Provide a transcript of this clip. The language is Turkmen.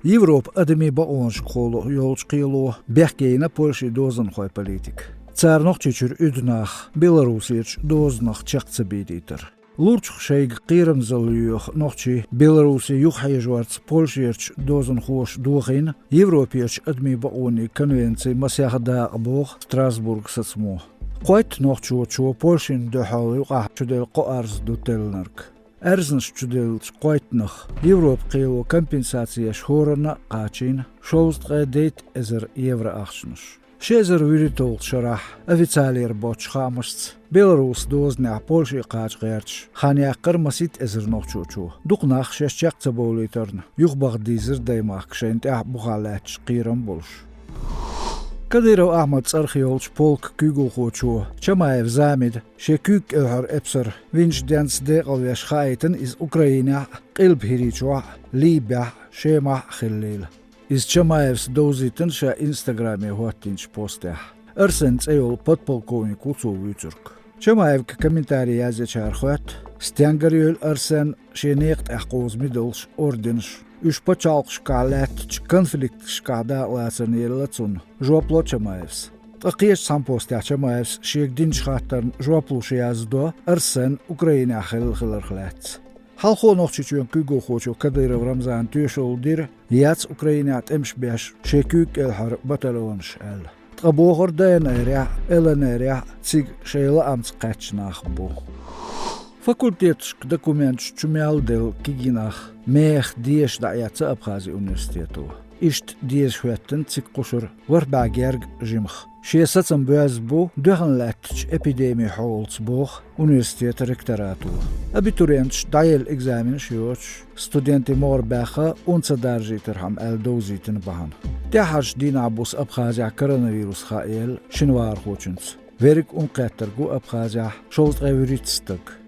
Европа адами баонш холо йолчкило бехкейна Польши дозан хой политик. Царнох чичур үднах Белорусич дознах чакцабидитер. Лурчх шейг qirem залюх нохчи Беларуси юхайжварц Польширч дозан хош дугин Европич адми баони конвенции масяхда абох Страсбург сацмо. Quite нохчу Польшин дохал юqa чудел qoarz дутелнарк. Эрзнш чудел quiteнах Европ qilo компенсация шхорна qaчин шоуст дейт эзер евро ахшнш. Шезер виритол шарах официалер боч хамшц Беларус дозня Польши qaç qerch xanyaqır masit эзер нохчу дуqnach шешчакца болитерн юхбаг дизер даймах шент buxalaç qirem bolş. Kadyrov Ahmad Sarxiolch polk Kugelchocho Chamaev zamid shekuk elhar epser Vinch de alveshchaiten is Ukraina qilb hirichwa Libya shema khillil is Chamaevs doziten sha Instagrame hotinch postah Ersens eol podpolkovnik Utsovutsurk Chamaev комментарий yazachar khot Styangaryol Ersen shenecht aqoz midolsh ordens Üç paçalq şkalet konflikt şkada lasen yelatsun joplo Chamaevs. Taqiyesh sampost Chamaevs şegdin şxattarn joplu şyazdo Ersen Ukraina xilxilr xlats. Halxo noqchichun kugo xocho Kadyrov Ramzan tüşoldir yats Ukrainat emshbesh shekuk elhar batalonsh el. Tqaboğor dayan area eleneria tsig shayla amts qachnach bu. Fakultetsk dokument чумялдел кигинах мех диеш даятса Абхазия университету. Ишт диеш хуеттен циккушур варбагерг жимх. Шиесацам бөзбу дөханлаттч эпидемия холц бох университет ректорату. Абитуриентч дайел экзамен шиоч студенти морбаха унцадаржитерхам элдозитен бахан. Тяхаш динабус Абхазия коронавирус хаэл шинвар хочунц. Верик унқеттергу Абхазия шолт эвритстык.